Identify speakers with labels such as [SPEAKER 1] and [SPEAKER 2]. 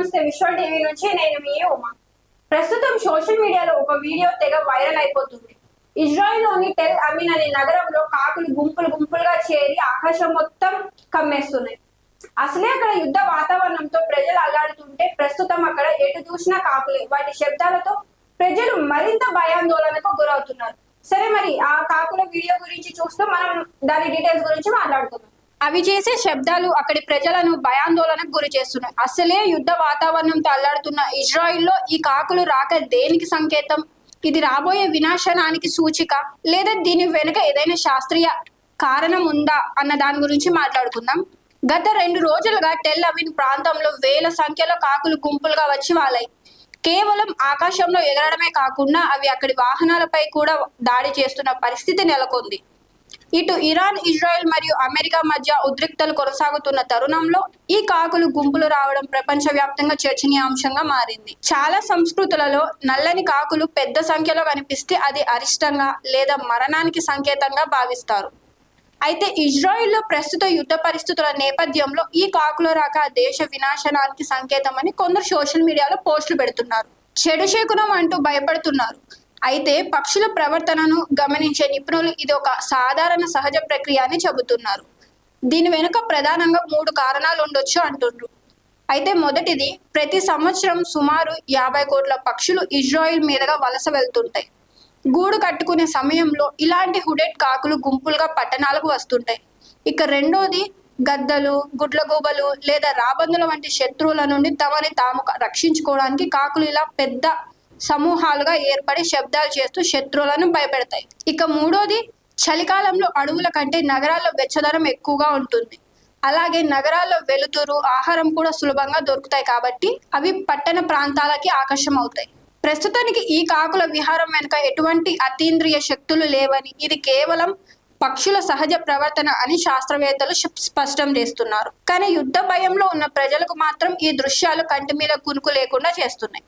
[SPEAKER 1] నమస్తే. విశ్వ టీవీ నుంచి నేను మీ ఉమా. ప్రస్తుతం సోషల్ మీడియాలో ఒక వీడియో తెగ వైరల్ అయిపోతుంది. ఇజ్రాయెల్లోని టెల్ అవివ్ అనే నగరంలో కాకులు గుంపులు గుంపులుగా చేరి ఆకాశం మొత్తం కమ్మేస్తున్నాయి. అసలే అక్కడ యుద్ధ వాతావరణంతో ప్రజలు అల్లాడుతుంటే ప్రస్తుతం అక్కడ ఎటు చూసినా కాకులే. వాటి శబ్దాలతో ప్రజలు మరింత భయాందోళనకు గురవుతున్నారు. సరే, మరి ఆ కాకుల వీడియో గురించి చూస్తూ మనం దాని డీటెయిల్స్ గురించి మాట్లాడుకుందాం. అవి చేసే శబ్దాలు అక్కడి ప్రజలను భయాందోళనకు గురి చేస్తున్నాయి. అసలే యుద్ధ వాతావరణంతో అల్లాడుతున్న ఇజ్రాయిల్లో ఈ కాకులు రాక దేనికి సంకేతం? ఇది రాబోయే వినాశనానికి సూచిక, లేదా దీని వెనుక ఏదైనా శాస్త్రీయ కారణం ఉందా అన్న దాని గురించి మాట్లాడుకుందాం. గత 2 రోజులుగా టెల్ అవివ్ ప్రాంతంలో వేల సంఖ్యలో కాకులు గుంపులుగా వచ్చి వాలాయి. కేవలం ఆకాశంలో ఎగరడమే కాకుండా అవి అక్కడి వాహనాలపై కూడా దాడి చేస్తున్న పరిస్థితి నెలకొంది. ఇటు ఇరాన్, ఇజ్రాయెల్ మరియు అమెరికా మధ్య ఉద్రిక్తలు కొనసాగుతున్న తరుణంలో ఈ కాకులు గుంపులు రావడం ప్రపంచవ్యాప్తంగా చర్చనీయాంశంగా మారింది. చాలా సంస్కృతులలో నల్లని కాకులు పెద్ద సంఖ్యలో కనిపిస్తే అది అరిష్టంగా లేదా మరణానికి సంకేతంగా భావిస్తారు. అయితే ఇజ్రాయిల్లో ప్రస్తుత యుద్ధ పరిస్థితుల నేపథ్యంలో ఈ కాకుల రాక దేశ వినాశనానికి సంకేతమని కొందరు సోషల్ మీడియాలో పోస్టులు పెడుతున్నారు. చెడు శకునం అంటూ భయపడుతున్నారు. అయితే పక్షుల ప్రవర్తనను గమనించే నిపుణులు ఇది ఒక సాధారణ సహజ ప్రక్రియ అని చెబుతున్నారు. దీని వెనుక ప్రధానంగా 3 కారణాలు ఉండొచ్చు అంటున్నారు. అయితే మొదటిది, ప్రతి సంవత్సరం సుమారు 50 కోట్ల పక్షులు ఇజ్రాయిల్ మీదుగా వలస వెళ్తుంటాయి. గూడు కట్టుకునే సమయంలో ఇలాంటి హుడెడ్ కాకులు గుంపులుగా పట్టణాలకు వస్తుంటాయి. ఇక రెండోది, గద్దలు, గుడ్లగూబలు లేదా రాబందుల వంటి శత్రువుల నుండి తమని తాము రక్షించుకోవడానికి కాకులు ఇలా పెద్ద సమూహాలుగా ఏర్పడి శబ్దాలు చేస్తూ శత్రువులను భయపెడతాయి. ఇక మూడోది, చలికాలంలో అడవుల కంటే నగరాల్లో వెచ్చదనం ఎక్కువగా ఉంటుంది. అలాగే నగరాల్లో వెలుతురు, ఆహారం కూడా సులభంగా దొరుకుతాయి కాబట్టి అవి పట్టణ ప్రాంతాలకి ఆకర్షం అవుతాయి. ప్రస్తుతానికి ఈ కాకుల విహారం వెనుక ఎటువంటి అతీంద్రియ శక్తులు లేవని, ఇది కేవలం పక్షుల సహజ ప్రవర్తన అని శాస్త్రవేత్తలు స్పష్టం చేస్తున్నారు. కానీ యుద్ధ భయంలో ఉన్న ప్రజలకు మాత్రం ఈ దృశ్యాలు కంటి మీద కునుకు లేకుండా చేస్తున్నాయి.